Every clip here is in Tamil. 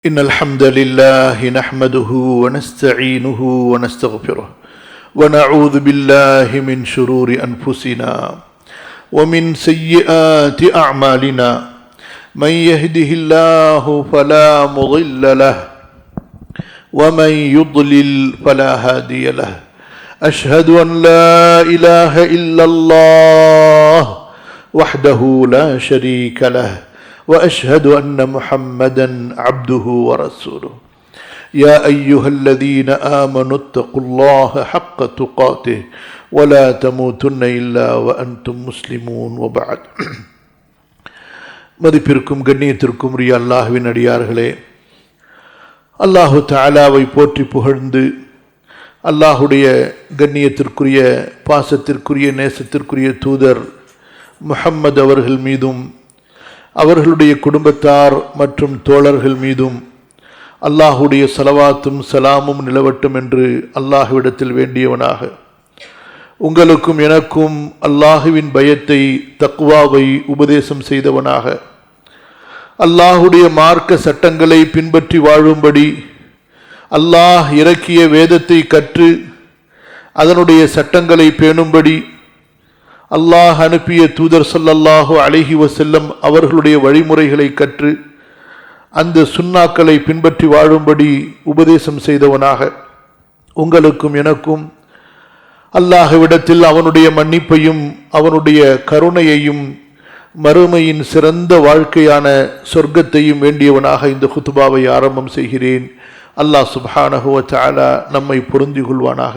إن الحمد لله نحمده ونستعينه ونستغفره ونعوذ بالله من شرور أنفسنا ومن سيئات أعمالنا من يهده الله فلا مضل له ومن يضلل فلا هادي له أشهد أن لا إله إلا الله وحده لا شريك له وأشهد أن محمدا عبده ورسوله يا أيها الذين آمنوا اتقوا الله حق تقاته ولا تموتن إلا وأنتم مسلمون وبعد மதிப்பிற்கும் கண்ணியத்திற்கும் உரிய அல்லாஹ்வின் அடியார்களே, அல்லாஹு தஆலாவை போற்றி புகழ்ந்து அல்லாஹுடைய கண்ணியத்திற்குரிய பாசத்திற்குரிய நேசத்திற்குரிய தூதர் முஹம்மது அவர்கள் மீதும் அவர்களுடைய குடும்பத்தார் மற்றும் தோழர்கள் மீதும் அல்லாஹுடைய ஸலவாத்தும் சலாமும் நிலவட்டும் என்று அல்லாஹ்விடத்தில் வேண்டியவனாக உங்களுக்கும் எனக்கும் அல்லாஹுவின் பயத்தை தக்வாவை உபதேசம் செய்தவனாக அல்லாஹுடைய மார்க்க சட்டங்களை பின்பற்றி வாழும்படி அல்லாஹ் இறக்கிய வேதத்தை கற்று அதனுடைய சட்டங்களை பேணும்படி அல்லாஹ் அனுப்பிய தூதர் ஸல்லல்லாஹு அலைஹி வஸல்லம் அவர்களுடைய வழிமுறைகளை கற்று அந்த சுன்னாக்களை பின்பற்றி வாழும்படி உபதேசம் செய்தவனாக உங்களுக்கும் எனக்கும் அல்லாஹ்விடத்தில் அவனுடைய மன்னிப்பையும் அவனுடைய கருணையையும் மறுமையின் சிறந்த வாழ்க்கையான சொர்க்கத்தையும் வேண்டியவனாக இந்த குத்துபாவை ஆரம்பம் செய்கிறேன். அல்லாஹ் சுப்ஹானஹு வ தஆலா நம்மை பொருந்திக் கொள்வானாக.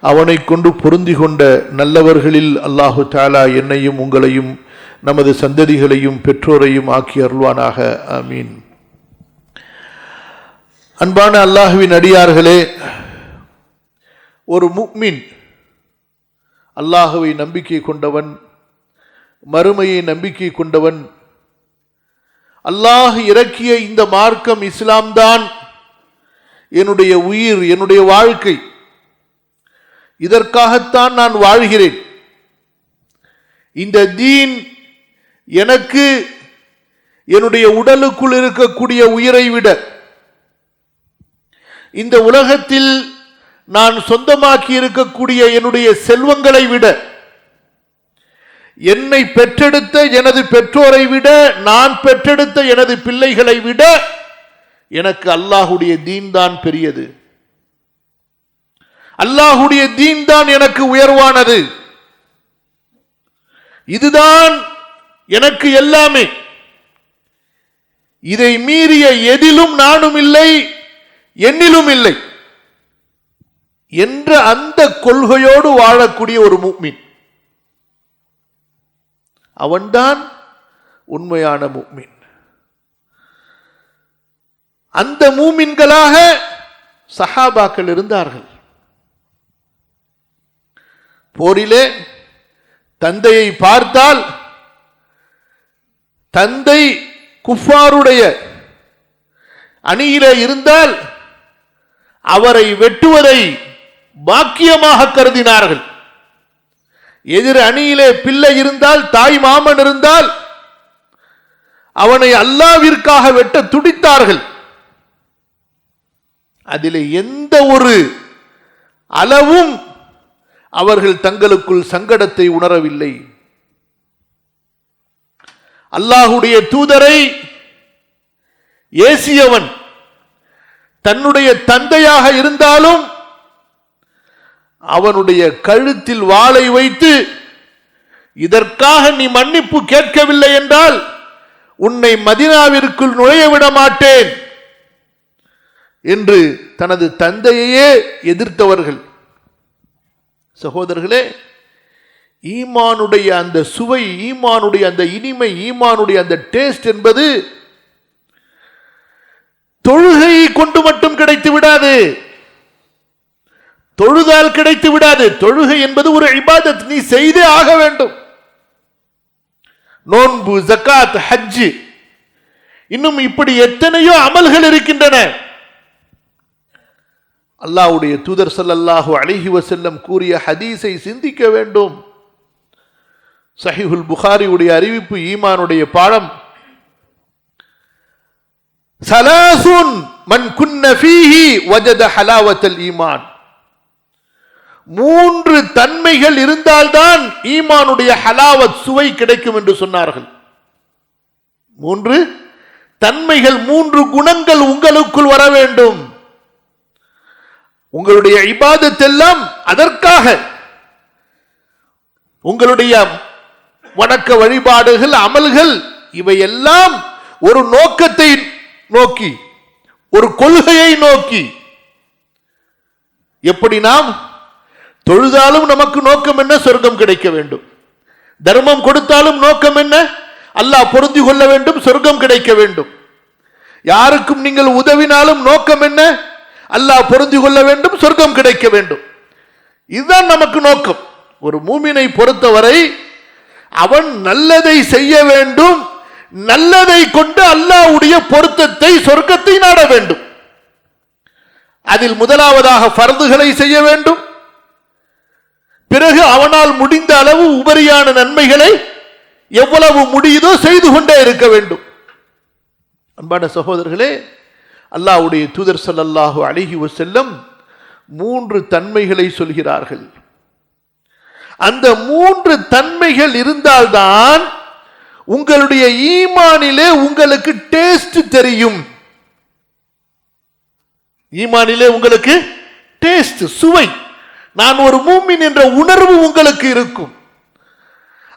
அவனை கொண்டு பொருந்தி கொண்ட நல்லவர்களில் அல்லாஹு தஆலா என்னையும் உங்களையும் நமது சந்ததிகளையும் பெற்றோரையும் ஆக்கி அருள்வானாக. ஆமீன். அன்பான அல்லாஹுவின் அடியார்களே, ஒரு முஃமின் அல்லாஹுவை நம்பிக்கை கொண்டவன், மறுமையை நம்பிக்கை கொண்டவன், அல்லாஹ் இறக்கிய இந்த மார்க்கம் இஸ்லாம்தான் என்னுடைய உயிர், என்னுடைய வாழ்க்கை, இதற்காகத்தான் நான் வாழ்கிறேன், இந்த தீன் எனக்கு என்னுடைய உடலுக்குள் இருக்கக்கூடிய உயிரை விட, இந்த உலகத்தில் நான் சொந்தமாக்கி இருக்கக்கூடிய என்னுடைய செல்வங்களை விட, என்னை பெற்றெடுத்த எனது பெற்றோரை விட, நான் பெற்றெடுத்த எனது பிள்ளைகளை விட எனக்கு அல்லாஹுடைய தீன் தான் பெரியது. அல்லாஹுடைய தீன் தான் எனக்கு உயர்வானது. இதுதான் எனக்கு எல்லாமே. இதை மீறிய எதிலும் நானும் இல்லை, என்னிலும் இல்லை என்ற அந்த கொள்கையோடு வாழக்கூடிய ஒரு முஃமின், அவன்தான் உண்மையான முஃமின். அந்த மூமின்களாக சஹாபாக்கள் இருந்தார்கள். போரிலே தந்தையை பார்த்தால், தந்தை குஃபாருடைய அணியிலே இருந்தால் அவரை வெட்டுவதை பாக்கியமாக கருதினார்கள். எதிர் அணியிலே பிள்ளை இருந்தால், தாய் மாமன் இருந்தால் அவனை அல்லாஹ்விற்காக வெட்ட துடித்தார்கள். அதிலே எந்த ஒரு அளவும் அவர்கள் தங்களுக்குள் சங்கடத்தை உணரவில்லை. அல்லாஹுடைய தூதரை ஏசியவன் தன்னுடைய தந்தையாக இருந்தாலும் அவனுடைய கழுத்தில் வாளை வைத்து, இதற்காக நீ மன்னிப்பு கேட்கவில்லை என்றால் உன்னை மதீனாவிற்குள் நுழைய விட மாட்டேன் என்று தனது தந்தையையே எதிர்த்தவர்கள். சகோதரர்களே, ஈமானுடைய அந்த சுவை, ஈமானுடைய அந்த இனிமை, ஈமானுடைய அந்த டேஸ்ட் என்பது தொழுகையை கொண்டு மட்டும் கிடைத்து விடாது, தொழுதால் கிடைத்து விடாது. தொழுகை என்பது ஒரு இபாதத், நீ செய்தே ஆக வேண்டும். நோன்பு, ஜகாத், ஹஜ், இன்னும் இப்படி எத்தனையோ அமல்கள் இருக்கின்றன. அல்லாஹ்வுடைய தூதர் ஸல்லல்லாஹு அலைஹி வஸல்லம் கூறிய ஹதீஸை சிந்திக்க வேண்டும். சஹீஹுல் புகாரியுடைய அறிவிப்பு, ஈமானுடைய பாடம். சலாசுன் மன் குன்ன ஃபீஹி வஜத ஹலாவத்தல் ஈமான். 3 தன்மைகள் இருந்தால்தான் ஈமானுடைய ஹலாவத் சுவை கிடைக்கும் என்று சொன்னார்கள். 3 தன்மைகள், 3 குணங்கள் உங்களுக்குள் வர வேண்டும். உங்களுடைய இபாதத் எல்லாம் அதற்காக, உங்களுடைய வணக்க வழிபாடுகள், அமல்கள், இவையெல்லாம் ஒரு நோக்கத்தை நோக்கி, ஒரு கொள்கையை நோக்கி. எப்படி நாம் தொழுதாலும் நமக்கு நோக்கம் என்ன? சொர்க்கம் கிடைக்க வேண்டும். தர்மம் கொடுத்தாலும் நோக்கம் என்ன? அல்லாஹ் பொருந்தி கொள்ள வேண்டும், சொர்க்கம் கிடைக்க வேண்டும். யாருக்கும் நீங்கள் உதவினாலும் நோக்கம் என்ன? அல்லாஹ் பொருந்தி கொள்ள வேண்டும், சொர்க்கம் கிடைக்க வேண்டும். இதுதான் நமக்கு நோக்கம். ஒரு மூமினை பொறுத்தவரை அவன் நல்லதை செய்ய வேண்டும், நல்லதை கொண்டு அல்லாஹ்வுடைய பொருத்தத்தை, சொர்க்கத்தை நாட வேண்டும். அதில் முதலாவதாக ஃபர்துகளை செய்ய வேண்டும். பிறகு அவனால் முடிந்த அளவு உபரியான நன்மைகளை எவ்வளவு முடியுதோ செய்து கொண்டே இருக்க வேண்டும். அன்பான சகோதரர்களே, அல்லாஹ்வுடைய தூதர் ஸல்லல்லாஹு அலைஹி வஸல்லம் 3 தன்மைகளை சொல்கிறார்கள். அந்த 3 தன்மைகள் இருந்தால்தான் உங்களுடைய ஈமானிலே உங்களுக்கு டேஸ்ட் தெரியும். ஈமானிலே உங்களுக்கு டேஸ்ட், சுவை, நான் ஒரு மூமின் என்ற உணர்வு உங்களுக்கு இருக்கும்.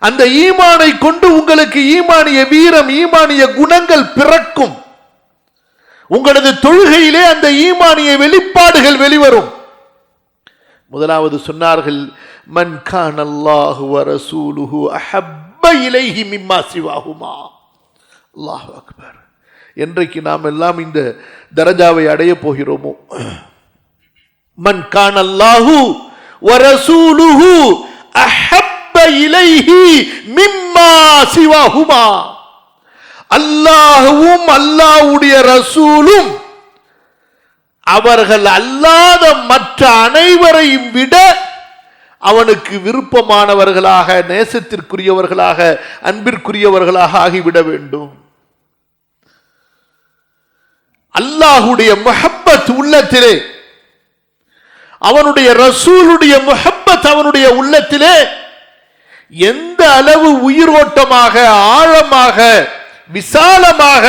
அந்த ஈமானை கொண்டு உங்களுக்கு ஈமானிய வீரம், ஈமானிய குணங்கள் பிறக்கும். உங்களது தொழுகையிலே அந்த ஈமானிய வெளிப்பாடுகள் வெளிவரும். முதலாவது சொன்னார்கள், மன் கான அல்லாஹு வ ரசூலுஹு அஹப்ப இலைஹி மிம்மா சிவாஹுமா. அல்லாஹு அக்பர். என்றைக்கு நாம் எல்லாம் இந்த தரஜாவை அடைய போகிறோமோ, மன் கான அல்லாஹு வ ரசூலுஹு அஹப்ப இலைஹி மிம்மா சிவாஹுமா. அல்லாஹ்வும் அல்லாஹ்வுடைய ரசூலும் அவர்கள் அல்லாத மற்ற அனைவரையும் விட அவனுக்கு விருப்பமானவர்களாக, நேசத்திற்குரியவர்களாக, அன்பிற்குரியவர்களாக ஆகிவிட வேண்டும். அல்லாஹ்வுடைய முஹப்பத் உள்ளத்திலே, அவனுடைய ரசூலுடைய முஹப்பத் அவனுடைய உள்ளத்திலே எந்த அளவு உயிரோட்டமாக, ஆழமாக, விசாலமாக,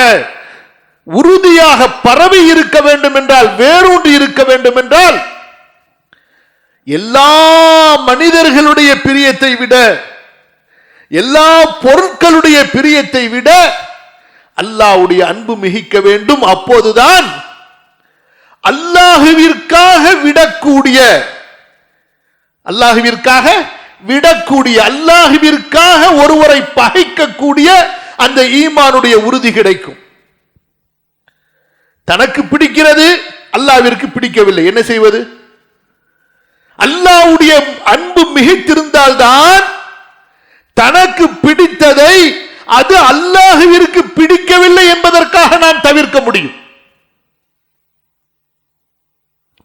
உறுதியாக பரவி இருக்க வேண்டும் என்றால், வேரூன்றி இருக்க வேண்டும் என்றால், எல்லா மனிதர்களுடைய பிரியத்தை விட, எல்லா பொருட்களுடைய பிரியத்தை விட அல்லாஹ்வுடைய அன்பு மிகிக்க வேண்டும். அப்போதுதான் அல்லாஹ்விற்காக விடக்கூடிய, அல்லாஹ்விற்காக ஒருவரை பகைக்கக்கூடிய அந்த ஈமானுடைய உறுதி கிடைக்கும். தனக்கு பிடிக்கிறது, அல்லாஹ்விற்கு பிடிக்கவில்லை, என்ன செய்வது? அல்லாஹ்வுடைய அன்பு மிகுத்திருந்தால்தான் தனக்கு பிடித்ததை அது அல்லாஹ்விற்கு பிடிக்கவில்லை என்பதற்காக நாம் தவிர்க்க முடியும்.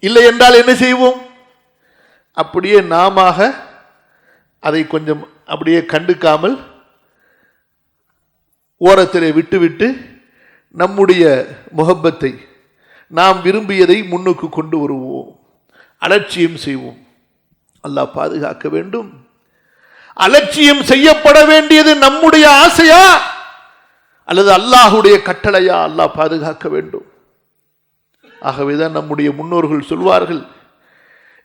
இல்லை என்றால் என்ன செய்வோம்? அப்படியே நாம அதை கொஞ்சம் அப்படியே கண்டுக்காமல் ஓரத்திலே விட்டுவிட்டு நம்முடைய முஹப்பத்தை, நாம் விரும்பியதை முன்னுக்கு கொண்டு வருவோம், அலட்சியம் செய்வோம். அல்லாஹ் பாதுகாக்க வேண்டும். அலட்சியம் செய்யப்பட வேண்டியது நம்முடைய ஆசையா அல்லது அல்லாஹ்வுடைய கட்டளையா? அல்லாஹ் பாதுகாக்க வேண்டும். ஆகவேதான் நம்முடைய முன்னோர்கள் சொல்வார்கள்,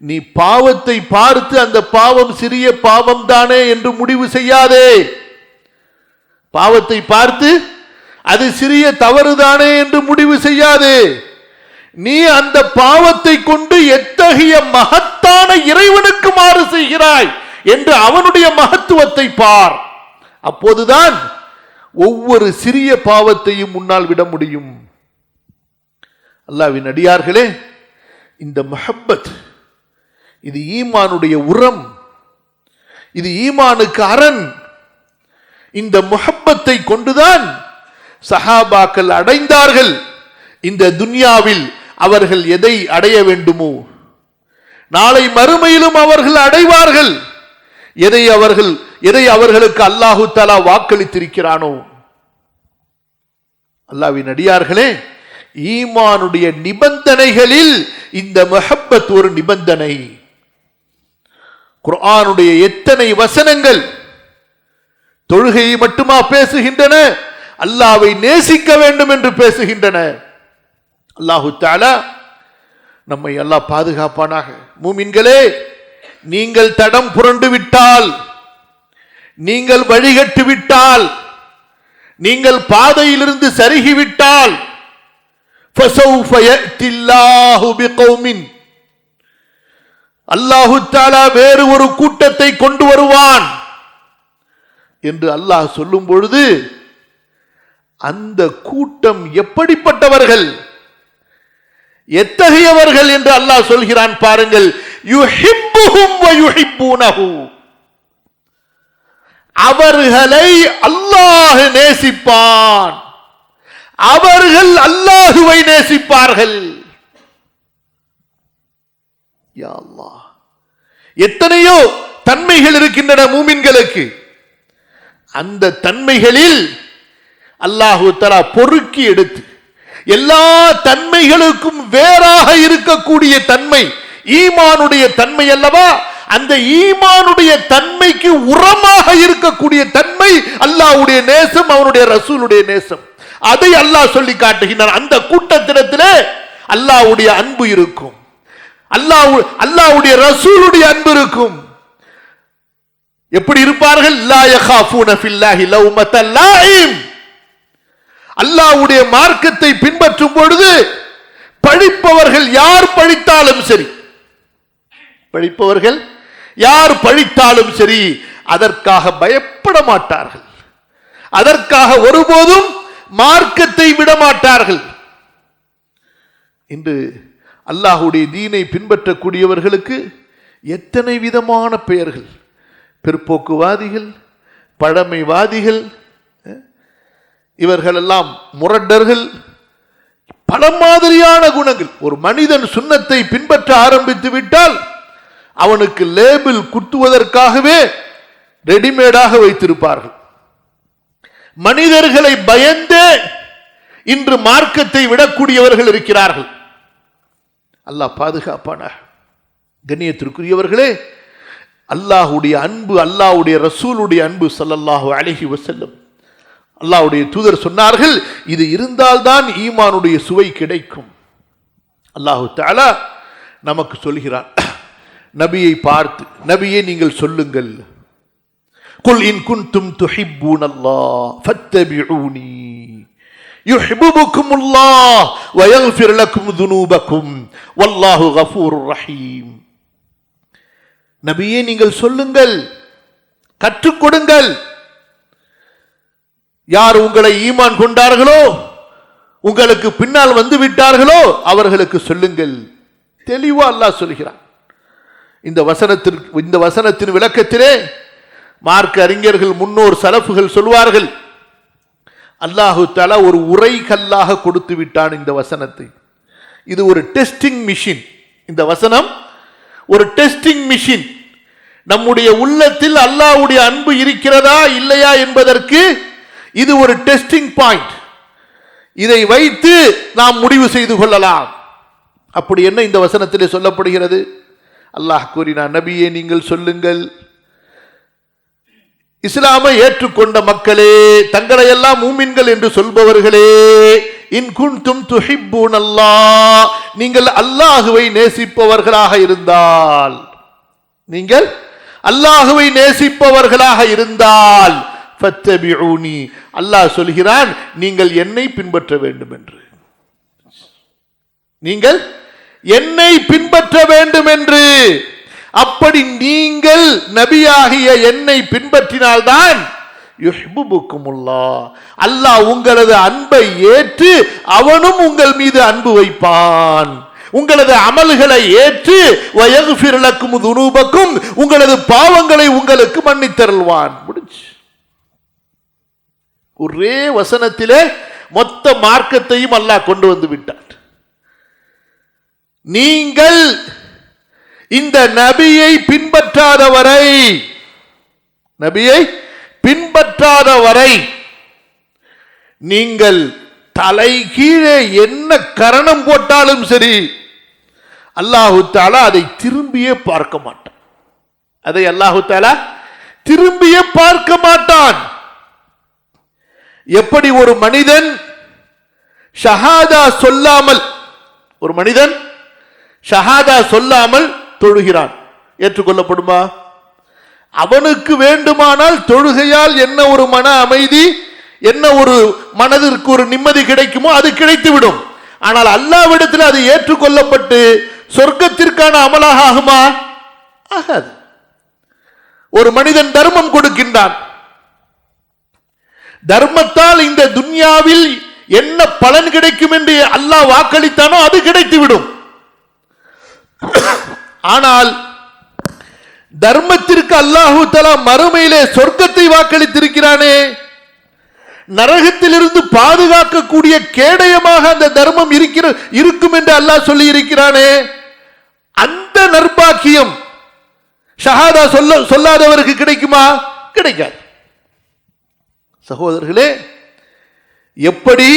நீ பாவத்தை பார்த்து அந்த பாவம் சிறிய பாவம் தானே என்று முடிவு செய்யாதே. பாவத்தை பார்த்து அது சிறிய தவறுதானே என்று முடிவு செய்யாதே. நீ அந்த பாவத்தை கொண்டு எத்தகைய மகத்தான இறைவனுக்கு மாறு செய்கிறாய் என்று அவனுடைய மகத்துவத்தை பார். அப்போதுதான் ஒவ்வொரு சிறிய பாவத்தையும் முன்னால் விட முடியும். அல்லாஹ்வின் அடியார்களே, இந்த முஹப்பத், இது ஈமானுடைய உரம், இது ஈமானுக்கு அரண். இந்த முஹப்பத்தை கொண்டுதான் சஹாபாக்கள் அடைந்தார்கள் இந்த துன்யாவில் அவர்கள் எதை அடைய வேண்டுமோ, நாளை மறுமையிலும் அவர்கள் அடைவார்கள் எதை அவர்களுக்கு அல்லாஹு தஆலா வாக்களித்திருக்கிறானோ. அல்லாஹ்வின் அடியார்களே, ஈமானுடைய நிபந்தனைகளில் இந்த முஹப்பத் ஒரு நிபந்தனை. குர்ஆனுடைய எத்தனை வசனங்கள் தொழுகையை மட்டுமா பேசுகின்றன? அல்லாஹ்வை நேசிக்க வேண்டும் என்று பேசுகின்றன. அல்லாஹு தஆலா நம்மை அல்லாஹ் பாதுகாப்பானாக. மூமின்களே, நீங்கள் தடம் புரண்டு விட்டால், நீங்கள் வழிகட்டு விட்டால், நீங்கள் பாதையிலிருந்து சருகிவிட்டால், فَسَوْفَ يَأْتِي اللَّهُ بِقَوْمٍ, அல்லாஹு தஆலா வேறு ஒரு கூட்டத்தை கொண்டு வருவான் என்று அல்லாஹ் சொல்லும் பொழுது அந்த கூட்டம் எப்படிப்பட்டவர்கள், எத்தகையவர்கள் என்று அல்லாஹ் சொல்கிறான் பாருங்கள். யுஹிப்புஹும் வ யுஹிப்பூனஹு, அவர்களை அல்லாஹ் நேசிப்பான், அவர்கள் அல்லாஹுவை நேசிப்பார்கள். யா அல்லாஹ், எத்தனையோ தன்மைகள் இருக்கின்றன மூமின்களுக்கு. அந்த தன்மைகளில் அல்லாஹு தஆலா பொறுக்கி எடுத்து எல்லா தன்மைகளுக்கும் வேறாக இருக்கக்கூடிய தன்மை ஈமானுடைய தன்மை அல்லவா? அந்த ஈமானுடைய தன்மைக்கு உரமாக இருக்கக்கூடிய தன்மை அல்லாஹ்வுடைய நேசம், அவனுடைய ரசூலுடைய நேசம். அதை அல்லாஹ் சொல்லி காட்டுகிறான். அந்த கூட்டத்திடத்திலே அல்லாஹ்வுடைய அன்பு இருக்கும், அல்லாஹ்வுடைய ரசூலுடைய அன்பு இருக்கும். எப்படி இருப்பார்கள்? லா யகாஃபூன ஃபில்லாஹி லௌமத லாயிம், அல்லாஹ்வுடைய மார்க்கத்தை பின்பற்றும் பொழுது பழிப்பவர்கள் யார் பழித்தாலும் சரி, பழிப்பவர்கள் யார் பழித்தாலும் சரி, அதற்காக பயப்பட மாட்டார்கள், அதற்காக ஒருபோதும் மார்க்கத்தை விட மாட்டார்கள். இன்று அல்லாஹ்வுடைய தீனை பின்பற்றக்கூடியவர்களுக்கு எத்தனை விதமான பெயர்கள், பிற்போக்குவாதிகள், பழமைவாதிகள், இவர்களெல்லாம் முரட்டர்கள், பல மாதிரியான குணங்கள். ஒரு மனிதன் சுன்னத்தை பின்பற்ற ஆரம்பித்து விட்டால் அவனுக்கு லேபிள் குத்துவதற்காகவே ரெடிமேடாக வைத்திருப்பார்கள். மனிதர்களை பயந்தே இன்று மார்க்கத்தை விடக்கூடியவர்கள் இருக்கிறார்கள். அல்லாஹ் பாதுகாப்பான. கண்ணியத்திற்குரியவர்களே, அல்லாஹ்வுடைய அன்பு, அல்லாஹ்வுடைய ரசூலுடைய அன்பு ஸல்லல்லாஹு அலைஹி வஸல்லம், அல்லாஹ்வுடைய தூதர் சொன்னார்கள், இது இருந்தால்தான் ஈமானுடைய சுவை கிடைக்கும். அல்லாஹு தஆலா நமக்கு சொல்கிறான், நபியை பார்த்து, நபியே நீங்கள் சொல்லுங்கள், குல் இன் குன்தும் துஹிப்பூனல்லாஹ் ஃபத்தபிஊனி யுஹிப்புகுமுல்லாஹ் வ யக்ஃபிர் லக்கும் துனூபக்கும் வல்லாஹு கஃபூருர் ரஹீம். நபியே நீங்கள் சொல்லுங்கள், கற்றுக் கொடுங்கள். யார் உங்களை ஈமான் கொண்டார்களோ, உங்களுக்கு பின்னால் வந்து விட்டார்களோ அவர்களுக்கு சொல்லுங்கள். தெளிவா அல்லாஹ் சொல்கிறான். இந்த வசனத்தின் விளக்கத்திலே மார்க்க அறிஞர்கள், முன்னோர் சலஃபுகள் சொல்வார்கள், அல்லாஹு தஆலா ஒரு உரை கல்லாக கொடுத்து விட்டான் இந்த வசனத்தை. இது ஒரு டெஸ்டிங் மிஷின். இந்த வசனம் ஒரு டெஸ்டிங் மிஷின். நம்முடைய உள்ளத்தில் அல்லாஹ்வுடைய அன்பு இருக்கிறதா இல்லையா என்பதற்கு இது ஒரு டெஸ்டிங் பாயிண்ட். இதை வைத்து நாம் முடிவு செய்து கொள்ளலாம். அப்படி என்ன இந்த வசனத்திலே சொல்லப்படுகிறது? அல்லாஹ் கூறினான், நபியே நீங்கள் சொல்லுங்கள், இஸ்லாமை ஏற்றுக்கொண்ட மக்களே, தங்களை எல்லாம் மூமின்கள் என்று சொல்பவர்களே, இன் குன்தும் துஹிப்பூனல்லாஹ், நீங்கள் அல்லாஹுவை நேசிப்பவர்களாக இருந்தால், நீங்கள் அல்லாஹுவை நேசிப்பவர்களாக இருந்தால் ஃபத்தபிஊனி, அல்லாஹ் சொல்கிறான் நீங்கள் என்னை பின்பற்ற வேண்டும் என்று. நீங்கள் என்னை பின்பற்ற வேண்டும் என்று. அப்படி நீங்கள் நபியாகிய என்னை பின்பற்றினால்தான் யுஹிப்புகுமுல்லாஹ், அல்லாஹ் உங்களது அன்பை ஏற்று அவனும் உங்கள் மீது அன்பு வைப்பான். உங்களது அமல்களை ஏற்று வ யக்ஃபிர் லக்கும் துனூபக்கும், உங்களது பாவங்களை உங்களுக்கு மன்னித்தருள்வான். முடிஞ்சு. ஒரே வசனத்திலே மொத்த மார்க்கத்தையும் அல்லாஹ் கொண்டு வந்து விட்டார். நீங்கள் இந்த நபியை பின்பற்றாத வரை நீங்கள் தலை கீழே என்ன கரணம் போட்டாலும் சரி, அல்லாஹு தஆலா அதை திரும்பியே பார்க்க மாட்டான். அதை அல்லாஹு தஆலா திரும்பியே பார்க்க மாட்டான். எப்படி ஒரு மனிதன் ஷஹாதா சொல்லாமல், ஒரு மனிதன் ஷஹாதா சொல்லாமல் தொழுகிறான், ஏற்றுக்கொள்ளப்படுமா? அவனுக்கு வேண்டுமானால் தொழுகையால் என்ன ஒரு மன அமைதி, என்ன ஒரு மனதிற்கு ஒரு நிம்மதி கிடைக்குமோ அது கிடைத்துவிடும். ஆனால் அல்லாஹ்விடத்தில் அது ஏற்றுக்கொள்ளப்பட்டு சொர்க்கத்திற்கான அமலாக ஆகுமா? ஆகாது. ஒரு மனிதன் தர்மம் கொடுக்கின்றான், தர்மத்தால் இந்த துன்யாவில் என்ன பலன் கிடைக்கும் என்று அல்லாஹ் வாக்களித்தானோ அது கிடைத்துவிடும். ஆனால் தர்மத்திற்கு அல்லாஹு தஆலா மறுமையிலே சொர்க்கத்தை வாக்களித்திருக்கிறானே, நரகத்திலிருந்து பாதுகாக்கக்கூடிய கேடயமாக அந்த தர்மம் இருக்கும் என்று அல்லாஹ் சொல்லி இருக்கிறானே, அந்த நற்பாக்கியம் ஷஹாதா சொல்லாதவருக்கு கிடைக்குமா? கிடைக்காது. சகோதரர்களே, எப்படி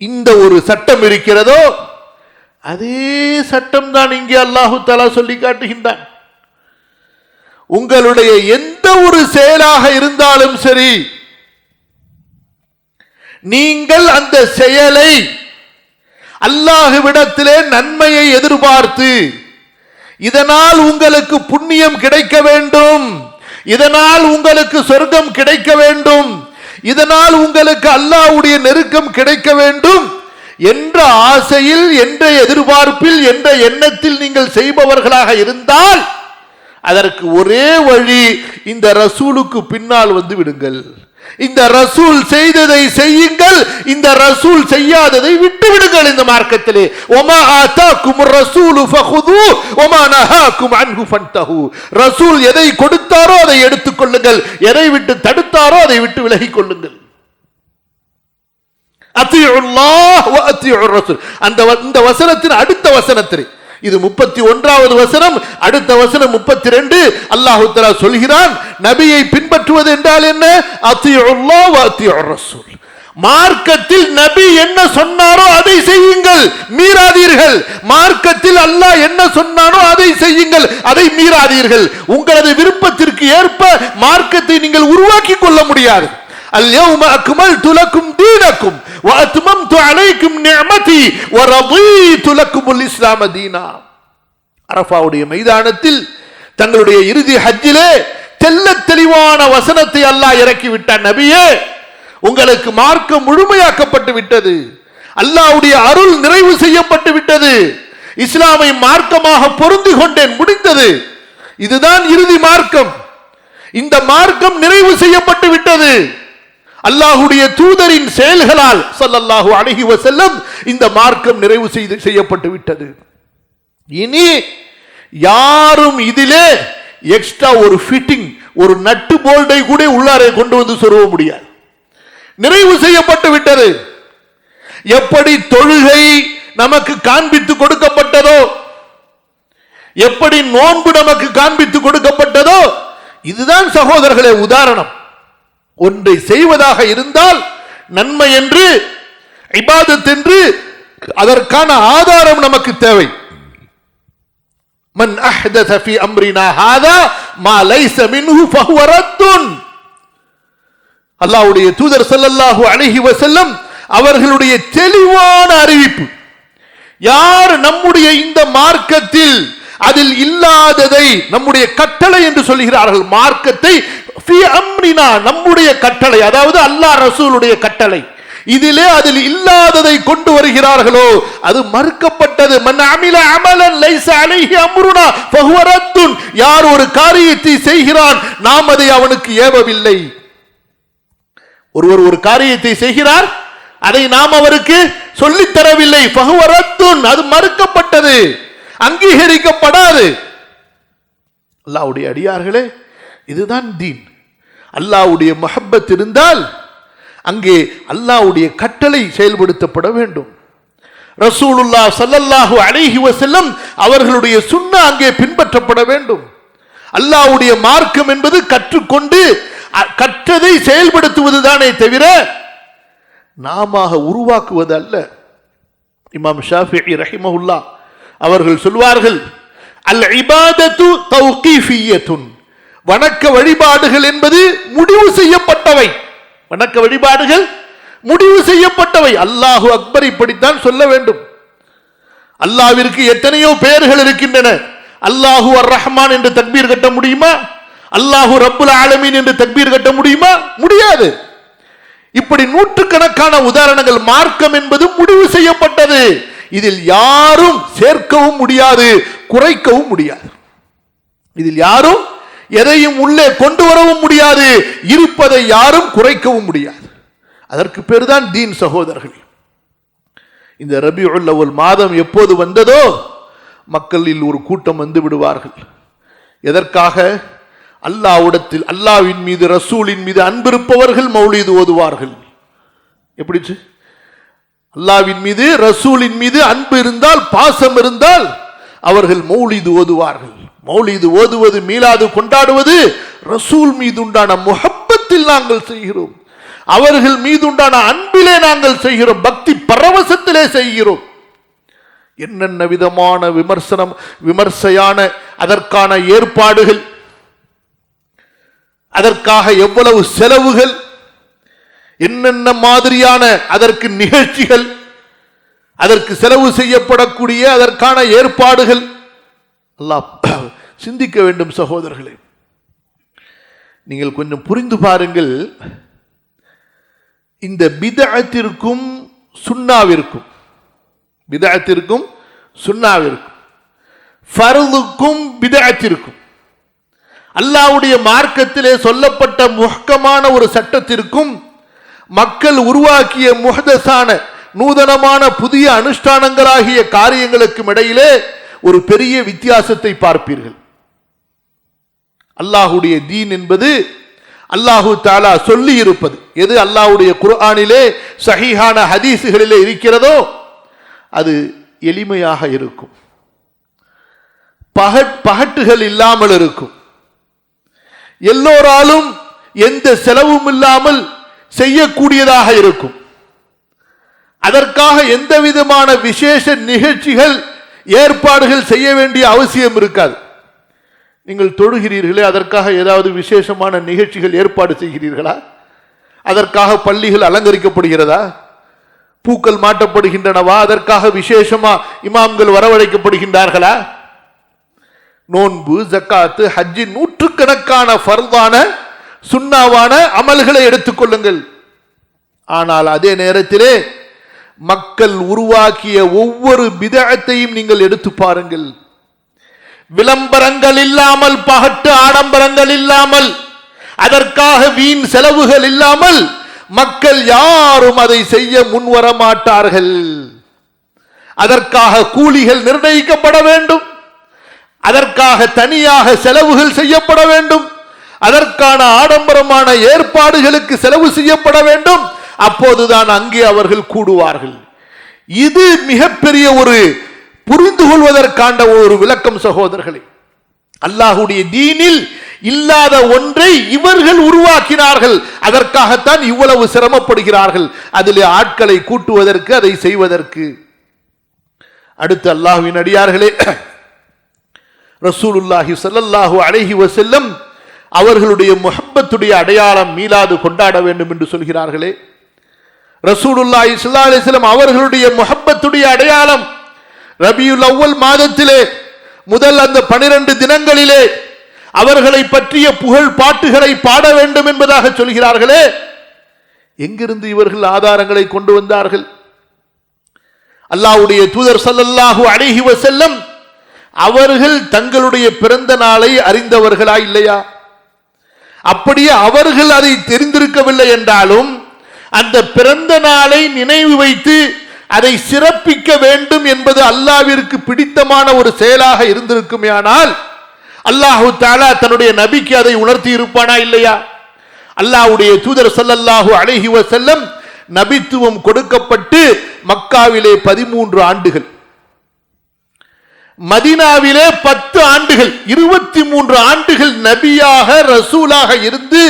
இந்த ஒரு சட்டம் இருக்கிறதோ அதே சட்டம் தான் இங்கே அல்லாஹு தஆலா சொல்லி காட்டுகின்றான். உங்களுடைய எந்த ஒரு செயலாக இருந்தாலும் சரி, நீங்கள் அந்த செயலை அல்லாஹ்விடத்திலே நன்மையை எதிர்பார்த்து, இதனால் உங்களுக்கு புண்ணியம் கிடைக்க வேண்டும், இதனால் உங்களுக்கு சொர்க்கம் கிடைக்க வேண்டும், இதனால் உங்களுக்கு அல்லாஹ்வுடைய நெருக்கம் கிடைக்க வேண்டும் என்ற ஆசையில், என்ற எதிர்பார்ப்பில், என்ற எண்ணத்தில் நீங்கள் செய்பவர்களாக இருந்தால் அதற்கு ஒரே வழி, இந்த ரசூலுக்கு பின்னால் வந்து விடுங்கள். இந்த ரசூல் செய்ததை செய்யுங்கள், இந்த ரசூல் செய்யாததை விட்டு விடுங்கள். இந்த மார்க்கத்திலே வமா ஆதாகுமுர் ரசூலு ஃபகுது வமா நஹாகும் அன்ஹு ஃபன்தஹு, ரசூல் எதை கொடுத்தாரோ அதை எடுத்துக் கொள்ளுங்கள், எதை விட்டு தடுத்தாரோ அதை விட்டு விலகிக் கொள்ளுங்கள். அத்தியுல்லாஹ் வ அத்தியுர் ரசூல். இந்த வசனத்தின் அடுத்த வசனத்திலே, இது 31வது வசனம், அடுத்த வசனம் 32, அல்லாஹ் தஆலா சொல்கிறான், நபியை பின்பற்றுவது என்றால் என்ன? அத்தியுல்லாஹ் வ அத்தியுர் ரசூல். மார்க்கத்தில் நபி என்ன சொன்னாரோ அதை செய்யுங்கள், மீறாதீர்கள். மார்க்கத்தில் அல்லாஹ் என்ன சொன்னானோ அதை செய்யுங்கள், அதை மீறாதீர்கள். உங்களது விருப்பத்திற்கு ஏற்ப மார்க்கத்தை நீங்கள் உருவாக்கி கொள்ள முடியாது. اليوم أكملت لكم دينكم وأتممت عليكم نعمتي ورضيت لكم الإسلام دينا. அரஃபாவுடைய மைதானத்தில் தங்களுடைய இறுதி ஹஜ்ஜிலே தெள்ளத் தெளிவான வசனத்தை அல்லாஹ் இறக்கி விட்டான். நபியே, உங்களுக்கு மார்க்கம் முழுமையாக்கப்பட்டு விட்டது, அல்லாஹ்வுடைய அருள் நிறைவு செய்யப்பட்டு விட்டது, இஸ்லாமை மார்க்கமாக பொருந்தி கொண்டேன், முடிந்தது. இதுதான் இறுதி மார்க்கம். இந்த மார்க்கம் நிறைவு செய்யப்பட்டு விட்டது. அல்லாஹ்வுடைய தூதரின் செயல்களால் ஸல்லல்லாஹு அலைஹி வஸல்லம் இந்த மார்க்கம் நிறைவு செய்யப்பட்டு விட்டது. இனி யாரும் இதிலே எக்ஸ்ட்ரா ஒரு ஃபிட்டிங், ஒரு நட்டு போல்டை கூட உள்ளாரே கொண்டு வந்து சொருக முடியாது. நிறைவு செய்யப்பட்டு விட்டது. எப்படி தொழுகை நமக்கு காண்பித்து கொடுக்கப்பட்டதோ, எப்படி நோன்பு நமக்கு காண்பித்து கொடுக்கப்பட்டதோ, இதுதான் சகோதரர்களே உதாரணம். ஒன்றை செய்வதாக இருந்தால் நன்மை என்று, இபாதத் என்று, அதற்கான ஆதாரம் நமக்கு தேவை. மன் அஹ்தஸ ஃபீ அம்ரினா ஹாதா மா லைஸ மின்ஹு ஃபஹுவ ரத்துன். அல்லாஹ்வுடைய தூதர் ஸல்லல்லாஹு அலைஹி வஸல்லம் அவர்களுடைய தெளிவான அறிவிப்பு. யார் நம்முடைய இந்த மார்க்கத்தில் அதில் இல்லாததை, நம்முடைய கட்டளை என்று சொல்கிறார்கள், மார்க்கத்தை ஃபீ அம்ரினா, நம்முடைய கட்டளை, அதாவது அல்லாஹ் ரசூலுடைய கட்டளை, இதிலே அதில் இல்லாததை கொண்டு வருகிறார்களோ அது மறுக்கப்பட்டது. மன் அமில அமலன் லைஸ அலைஹி அம்ருனா ஃபஹுவ ரத்துன். யார் ஒரு காரியத்தை செய்கிறான், நாம் அதை அவனுக்கு ஏவவில்லை. ஒருவர் ஒரு காரியத்தை செய்கிறார், அதை நாம் அவருக்கு சொல்லித் தரவில்லை, ஃபஹுவ ரத்துன், அது மறுக்கப்பட்டது, அங்கீகரிக்கப்படாது. அல்லாஹ்வுடைய அடியார்களே, இதுதான் தீன். அல்லாஹ்வுடைய மஹப்பத் இருந்தால் அங்கே அல்லாஹ்வுடைய கட்டளை செயல்படுத்தப்பட வேண்டும். ரசூலுல்லாஹ் ஸல்லல்லாஹு அலைஹி வஸல்லம் அவர்களுடைய சுன்னா அங்கே பின்பற்றப்பட வேண்டும். அல்லாஹ்வுடைய மார்க்கம் என்பது கற்றுக்கொண்டு கற்றதை செயல்படுத்துவது தானே தவிர நாம உருவாக்குவது அல்ல. இமாம் ஷாஃபிஈ ரஹிமஹுல்லாஹ் அவர்கள் சொல்வார்கள், அல் இபாதத்து தௌகீஃபியத்துன், வணக்க வழிபாடுகள் என்பது முடிவு செய்யப்பட்டவை. வணக்க வழிபாடுகள் முடிவு செய்யப்பட்டவை. அல்லாஹு அக்பர் இப்படித்தான் சொல்ல வேண்டும். அல்லாஹ்விற்கு எத்தனையோ பெயர்கள் இருக்கின்றன. அல்லாஹு அர் ரஹ்மான் என்று தக்பீர் கட்ட முடியுமா? அல்லாஹு ரப்புல் ஆலமீன் என்று தக்பீர் கட்ட முடியுமா? முடியாது. இப்படி நூற்றுக்கணக்கான உதாரணங்கள். மார்க்கம் என்பது முடிவு செய்யப்பட்டது. இதில் யாரும் சேர்க்கவும் முடியாது, குறைக்கவும் முடியாது. இதில் யாரும் எதையும் உள்ளே கொண்டு வரவும் முடியாது, இருப்பதை யாரும் குறைக்கவும் முடியாது. அதற்கு பேர்தான் தீன். சகோதரர்களே, இந்த ரபியுல் அவ்வல் மாதம் எப்போது வந்ததோ மக்களில் ஒரு கூட்டம் வந்து விடுவார்கள். எதற்காக? அல்லாஹ்விடத்தில், அல்லாஹ்வின் மீது, ரசூலின் மீது அன்பிருப்பவர்கள் மௌலிது ஓதுவார்கள். எப்படி? அல்லாஹ்வின் மீது, ரசூலின் மீது அன்பு இருந்தால், பாசம் இருந்தால் அவர்கள் மௌலிது ஓதுவார்கள். மௌலிது ஓதுவது, மீலாது கொண்டாடுவது ரசூல் மீது உண்டான முஹப்பத்தில் நாங்கள் செய்கிறோம். அவர்கள் மீது உண்டான அன்பிலே நாங்கள் செய்கிறோம். பக்தி பரவசத்திலே செய்கிறோம். என்னென்ன விதமான விமர்சையான அதற்கான ஏற்பாடுகள், அதற்காக எவ்வளவு செலவுகள், என்னென்ன மாதிரியான அதற்கு நிகழ்ச்சிகள், அதற்கு செலவு செய்யப்படக்கூடிய அதற்கான ஏற்பாடுகள் அல்லாஹ் சிந்திக்க வேண்டும். சகோதரர்களே, நீங்கள் கொஞ்சம் புரிந்து பாருங்கள். இந்த பிதஅத்திற்கும் சுன்னாவிற்கும், பிதஅத்திற்கும் சுன்னாவிற்கும், ஃபர்துக்கும் பிதஅத்திற்கும், அல்லாஹ்வுடைய மார்க்கத்திலே சொல்லப்பட்ட முஹ்கமான ஒரு சட்டத்திற்கும் மக்கள் உருவாக்கிய முஹ்தஸான நூதனமான புதிய அனுஷ்டானங்களாகிய காரியங்களுக்கும் இடையிலே ஒரு பெரிய வித்தியாசத்தை பார்ப்பீர்கள். அல்லாஹ்வுடைய தீன் என்பது அல்லாஹு தஆலா சொல்லி இருப்பது எது அல்லாஹ்வுடைய குர்ஆனிலே சஹீஹான ஹதீஸுகளிலே இருக்கிறதோ அது எளிமையாக இருக்கும், பகட்டுகள் இல்லாமல் இருக்கும், எல்லோராலும் எந்த செலவும் இல்லாமல் செய்யக்கூடியதாக இருக்கும். அதற்காக எந்த விதமான விசேஷ நிகழ்ச்சிகள், ஏற்பாடுகள் செய்ய வேண்டிய அவசியம் இருக்காது. நீங்கள் தொழுகிறீர்களே, அதற்காக ஏதாவது விசேஷமான நிகழ்ச்சிகள் ஏற்பாடு செய்கிறீர்களா? அதற்காக பள்ளிகள் அலங்கரிக்கப்படுகிறதா? பூக்கள் மாட்டப்படுகின்றனவா? அதற்காக விசேஷமா இமாம்கள் வரவழைக்கப்படுகின்றார்களா? நோன்பு, ஜக்காத்து, ஹஜ்ஜி, நூற்றுக்கணக்கான ஃபர்தான சுன்னாவான அமல்களை எடுத்துக்கொள்ளுங்கள். ஆனால் அதே நேரத்திலே மக்கள் உருவாக்கிய ஒவ்வொரு பிதஅத்தையும் நீங்கள் எடுத்து பாருங்கள். விளம்பரங்கள் இல்லாமல், பகட்டு ஆடம்பரங்கள் இல்லாமல், அதற்காக வீண் செலவுகள் இல்லாமல் மக்கள் யாரும் அதை செய்ய முன்வர மாட்டார்கள். அதற்காக கூலிகள் நிர்ணயிக்கப்பட வேண்டும், அதற்காக தனியாக செலவுகள் செய்யப்பட வேண்டும், அதற்கான ஆடம்பரமான ஏற்பாடுகளுக்கு செலவு செய்யப்பட வேண்டும். அப்போதுதான் அங்கே அவர்கள் கூடுவார்கள். இது மிகப்பெரிய ஒரு புரிந்து கொள்வதற்கான ஒரு விளக்கம். சகோதரர்களே, அல்லாஹ்வுடைய தீனில் இல்லாத ஒன்றை இவர்கள் உருவாக்கினார்கள். அதற்காகத்தான் இவ்வளவு சிரமப்படுகிறார்கள், அதிலே ஆட்களை கூட்டுவதற்கு, அதை செய்வதற்கு. அடுத்து அல்லாஹ்வின் அடியார்களே, ரசூலுல்லாஹி ஸல்லல்லாஹு அலைஹி வஸல்லம் அவர்களுடைய முஹப்பத்துடைய அடையாளம் மீலாது கொண்டாட வேண்டும் என்று சொல்கிறார்களே. ரசூலுல்லாஹி ஸல்லல்லாஹு அலைஹி வஸல்லம் அவர்களுடைய முஹப்பத்துடைய அடையாளம் ரபியுல் அவ்வல் மாதத்திலே முதல் அந்த 12 தினங்களிலே அவர்களை பற்றிய புகழ் பாட்டுகளை பாட வேண்டும் என்பதாக சொல்கிறார்களே. எங்கிருந்து இவர்கள் ஆதாரங்களை கொண்டு வந்தார்கள்? அல்லாஹ்வுடைய தூதர் ஸல்லல்லாஹு அலைஹி வஸல்லம் அவர்கள் தங்களுடைய பிறந்த நாளை அறிந்தவர்களா இல்லையா? அப்படியே அவர்கள் அதை தெரிந்திருக்கவில்லை என்றாலும் அந்த பிறந்த நாளை நினைவு வைத்து அதை சிறப்பிக்க வேண்டும் என்பது அல்லாஹ்விற்கு பிடித்தமான ஒரு செயலாக இருந்திருக்குமே. ஆனால் அல்லாஹு தஆலா தன்னுடைய நபிக்கு அதை உணர்த்தி இருப்பானா இல்லையா? அல்லாஹ்வுடைய தூதர் ஸல்லல்லாஹு அலைஹி வஸல்லம் நபித்துவம் கொடுக்கப்பட்டு மக்காவிலே 13 ஆண்டுகள், மதீனாவிலே 10 ஆண்டுகள், 23 ஆண்டுகள் நபியாக ரசூலாக இருந்து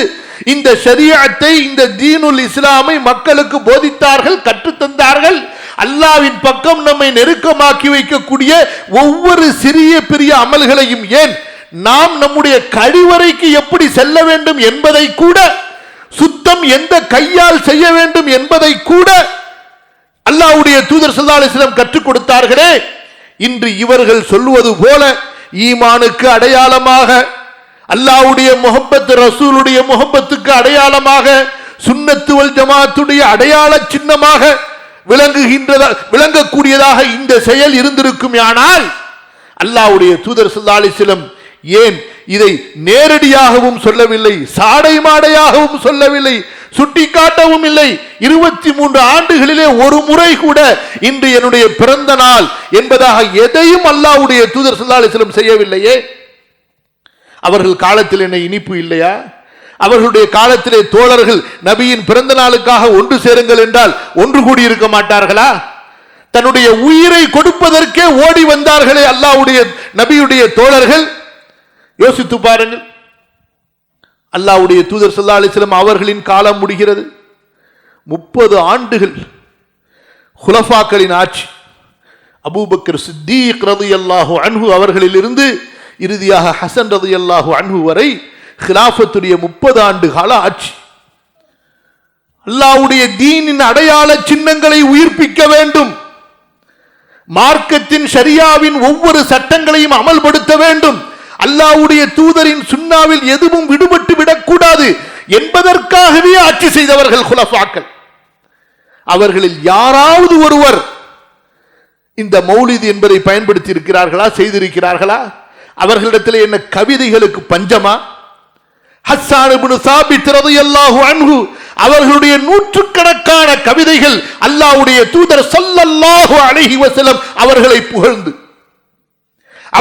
இந்த ஷரியத்தை, இந்த தீனுல் இஸ்லாமை மக்களுக்கு போதித்தார்கள், கற்றுத்தந்தார்கள். அல்லாஹ்வின் பக்கம் நம்மை நெருக்கமாக்கி வைக்கக்கூடிய ஒவ்வொரு சிறிய பெரிய அமல்களையும், ஏன் நாம் நம்முடைய கழிவறைக்கு எப்படி செல்ல வேண்டும் என்பதை கூட, சுத்தம் எந்த கையால் செய்ய வேண்டும் என்பதை கூட அல்லாஹ்வுடைய தூதர் ஸல்லல்லாஹு அலைஹி வஸல்லம் கற்றுக் கொடுத்தார்களே. இன்று இவர்கள் சொல்லுவது போல ஈமானுக்கு அடையாளமாக, அல்லாஹ்வுடைய முஹப்பத், ரசூலுடைய முஹப்பத்துக்கு அடையாளமாக, சுன்னத்து வல் ஜமாத்துடைய அடையாள சின்னமாக விளங்கக்கூடியதாக இந்த செயல் இருந்திருக்குமானால், அல்லாஹ்வுடைய தூதர் ஸல்லல்லாஹு அலைஹி வஸல்லம் ஏன் இதை நேரடியாகவும் சொல்லவில்லை, சாடை மாடையாகவும் சொல்லவில்லை, சுட்டிக்காட்டவும் இல்லை? 23 ஆண்டுகளிலே ஒரு முறை கூட இன்று என்னுடைய பிறந்த நாள் என்பதாக எதையும் அல்லாஹ்வுடைய தூதர் ஸல்லல்லாஹு அலைஹி வஸல்லம் செய்யவில்லையே. அவர்கள் காலத்தில் என்ன இனிப்பு இல்லையா? அவர்களுடைய காலத்திலே தோழர்கள் நபியின் பிறந்த நாளுக்காக ஒன்று சேருங்கள் என்றால் ஒன்று கூடி இருக்க மாட்டார்களா? தன்னுடைய உயிரை கொடுப்பதற்கே ஓடி வந்தார்களே அல்லாஹ்வுடைய நபியுடைய தோழர்கள். யோசித்து பாருங்கள். அல்லாஹ்வுடைய தூதர் ஸல்லல்லாஹு அலைஹி வஸல்லம் அவர்களின் காலம் முடிகிறது. 30 ஆண்டுகள் குலஃபாக்களின் ஆட்சி. அபூபக்கர் சித்தீக் ரலியல்லாஹு அன்ஹு அவர்களிலிருந்து இறுதியாக ஹசன் ரலியல்லாஹு அன்ஹு வரை கிலாஃபத்துடைய 30 ஆண்டு கால ஆட்சி. அல்லாஹ்வுடைய தீனின் அடையாள சின்னங்களை உயிர்ப்பிக்க வேண்டும். மார்க்கத்தின் ஷரியாவின் ஒவ்வொரு சட்டங்களையும் அமல்படுத்த வேண்டும். அல்லாஹ்வுடைய தூதரின் சுன்னாவில் எதுவும் விடுபட்டு விடக்கூடாது என்பதற்காகவே ஆட்சி செய்தவர்கள் குலஃபாக்கள். அவர்களில் யாராவது ஒருவர் இந்த மௌலித் என்பதை பயன்படுத்தி இருக்கிறார்களா, செய்திருக்கிறார்களா? அவர்களிடத்தில் என்ன கவிதைகளுக்கு பஞ்சமா? ஹஸ்ஸான் இப்னு சாபித் ரலியல்லாஹு அன்ஹு அவர்களுடைய நூற்றுக்கணக்கான கவிதைகள் அல்லாஹ்வுடைய தூதர் ஸல்லல்லாஹு அலைஹி வஸல்லம் அவர்களை புகழ்ந்து,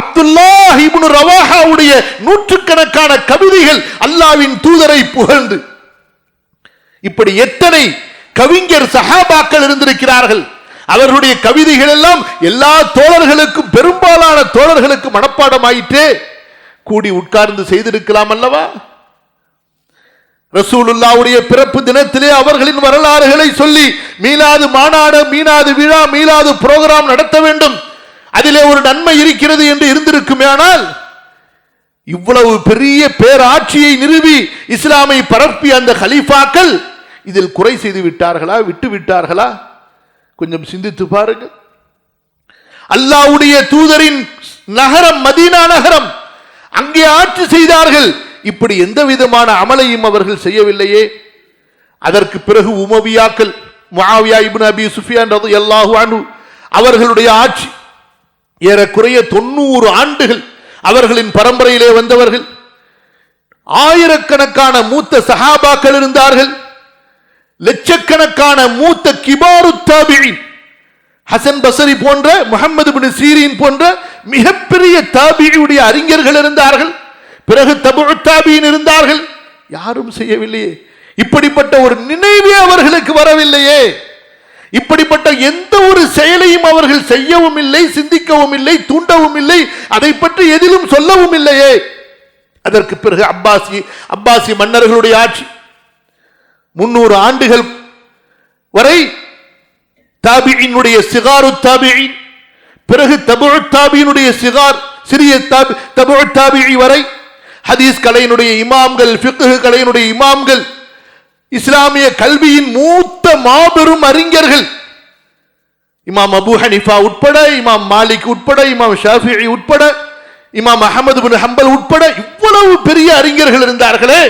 அப்துல்லாஹ் இப்னு ரவாஹாவுடைய நூற்றுக்கணக்கான கவிதைகள் அல்லாஹ்வின் தூதரை புகழ்ந்து, இப்படி எத்தனை கவிஞர் சஹாபாக்கள் இருந்திருக்கிறார்கள். அவர்களுடைய கவிதைகள் எல்லாம் எல்லா தோழர்களுக்கும், பெரும்பாலான தோழர்களுக்கு மனப்பாடமாயிற்றே. கூடி உட்கார்ந்து செய்திருக்கலாம் அல்லவா? ரசூலுல்லாஹ்வுடைய பிறப்பு தினத்திலே அவர்களின் வரலாறுகளை சொல்லி மீலாது மாநாடு, மீலாது விழா, மீலாது புரோகிராம் நடத்த வேண்டும், அதிலே ஒரு நன்மை இருக்கிறது என்று இருந்திருக்குமேயானால், இவ்வளவு பெரிய பேராட்சியை நிறுவி இஸ்லாமை பரப்பி அந்த கலீஃபாக்கள் இதில் குறை செய்து விட்டார்களா, விட்டு விட்டார்களா? கொஞ்சம் சிந்தித்து பாருங்கள். அல்லாஹ்வுடைய தூதரின் நகரம் மதீனா நகரம், அங்கே ஆட்சி செய்தார்கள். இப்படி எந்த விதமான அமலையும் அவர்கள் செய்யவில்லையே. அதற்கு பிறகு உமவியாக்கள், முஆவியா இப்னு அபி சுஃபியான் ரலியல்லாஹு அன்ஹு அவர்களுடைய ஆட்சி ஏறக்குறைய 90 ஆண்டுகள் அவர்களின் பரம்பரையிலே வந்தவர்கள். ஆயிரக்கணக்கான மூத்த சஹாபாக்கள் இருந்தார்கள். லட்சக்கணக்கான மூத்த கிபாரு தாபிஈன், ஹசன் பஸ்ரி போன்ற, முஹம்மது இப்னு சீரின் போன்ற மிகப்பெரிய தாபிஈயுடைய அறிஞர்கள் இருந்தார்கள். பிறகு தபுஉ தாபிஈன் இருந்தார்கள். யாரும் செய்யவில்லையே. இப்படிப்பட்ட ஒரு நினைவே அவர்களுக்கு வரவில்லையே. இப்படிப்பட்ட எந்த ஒரு செயலையும் அவர்கள் செய்யவும் இல்லை, சிந்திக்கவும் இல்லை, தூண்டவும் இல்லை, அதை பற்றி எதிலும் சொல்லவும் இல்லையே. அதற்கு பிறகு அப்பாசி மன்னர்களுடைய ஆட்சி 300 ஆண்டுகள் வரை தாபிஈனுடைய சிகாரு தாபிஈன், பிறகு தபுஉ தாபிஈனுடைய சிறிய தபுஉ தாபிஈ வரை ஹதீஸ் கலையினுடைய இமாம்கள், ஃபிக்ஹ் கலையினுடைய இமாம்கள், இஸ்லாமிய கல்வியின் மூத்த மாபெரும் அறிஞர்கள், இமாம் அபூ ஹனீஃபா உட்பட, இமாம் மாலிக் உட்பட, இமாம் ஷாஃபிஈ உட்பட, இமாம் அஹ்மது இப்னு ஹம்பல் உட்பட இவ்வளவு பெரிய அறிஞர்கள் இருந்தார்களே.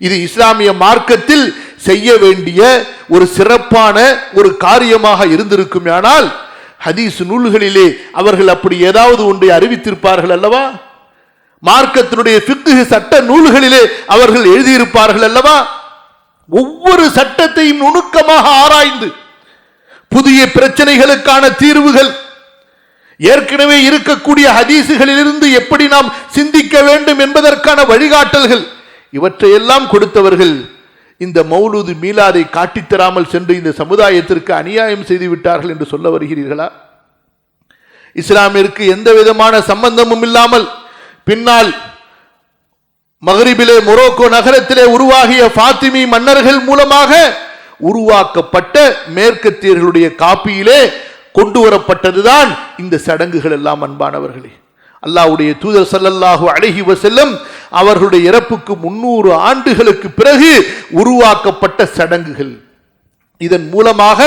இது இஸ்லாமிய மார்க்கத்தில் செய்ய வேண்டிய ஒரு சிறப்பான ஒரு காரியமாக இருந்திருக்குமானால் ஹதீஸ் நூல்களிலே அவர்கள் அப்படி ஏதாவது ஒன்றை அறிவித்திருப்பார்கள் அல்லவா? மார்க்கத்தினுடைய ஃபிக்ஹ் சட்ட நூல்களிலே அவர்கள் எழுதியிருப்பார்கள் அல்லவா? ஒவ்வொரு சட்டத்தையும் நுணுக்கமாக ஆராய்ந்து புதிய பிரச்சனைகளுக்கான தீர்வுகள், ஏற்கனவே இருக்கக்கூடிய ஹதீசுகளிலிருந்து எப்படி நாம் சிந்திக்க வேண்டும் என்பதற்கான வழிகாட்டல்கள், இவற்றையெல்லாம் கொடுத்தவர்கள் இந்த மௌலூது மீலாதை காட்டித்தராமல் சென்று இந்த சமுதாயத்திற்கு அநியாயம் செய்து விட்டார்கள் என்று சொல்ல வருகிறீர்களா? இஸ்லாமிற்கு எந்த விதமான சம்பந்தமும் இல்லாமல் பின்னால் மகரிபிலே மொரோக்கோ நகரத்திலே உருவாகிய ஃபாத்திமி மன்னர்கள் மூலமாக உருவாக்கப்பட்ட மேற்கத்தியர்களுடைய காப்பியிலே கொண்டு வரப்பட்டதுதான் இந்த சடங்குகள் எல்லாம். அன்பானவர்களே, அல்லாஹ்வுடைய தூதர் ஸல்லல்லாஹு அலைஹி வஸல்லம் அவர்களுடைய இறப்புக்கு 300 ஆண்டுகளுக்கு பிறகு உருவாக்கப்பட்ட சடங்குகள். இதன் மூலமாக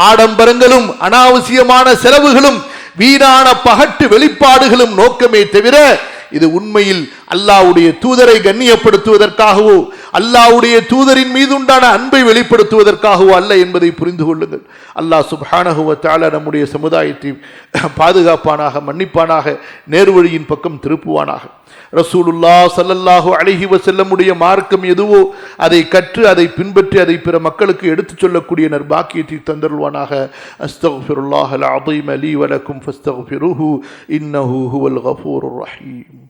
ஆடம்பரங்களும் அனாவசியமான செலவுகளும் வீணான பகட்டு வெளிப்பாடுகளும் நோக்கமே தவிர இது உண்மையில் அல்லாஹ்வுடைய தூதரை கண்ணியப்படுத்துவதற்காகவோ அல்லாஹ்வுடைய தூதரின் மீது உண்டான அன்பை வெளிப்படுத்துவதற்காகவோ அல்ல என்பதை புரிந்து கொள்ளுங்கள். அல்லாஹ் சுப்ஹானஹு வ தஆலா நம்முடைய சமுதாயத்தை பாதுகாப்பானாக, மன்னிப்பானாக, நேர்வழியின் பக்கம் திருப்புவானாக. ரசூலுல்லாஹ் ஸல்லல்லாஹு அலைஹி வஸல்லமுடைய மார்க்கம் எதுவோ அதை கற்று அதை பின்பற்றி அதை பிற மக்களுக்கு எடுத்துச் சொல்லக்கூடிய நற்பாக்கியத்தை தந்தருள்வானாக. அஸ்தக்ஃபிருல்லாஹல் அஸீம் லீ வ லக்கும் ஃபஸ்தக்ஃபிருஹு இன்னஹு ஹுவல் கஃபூருர் ரஹீம்.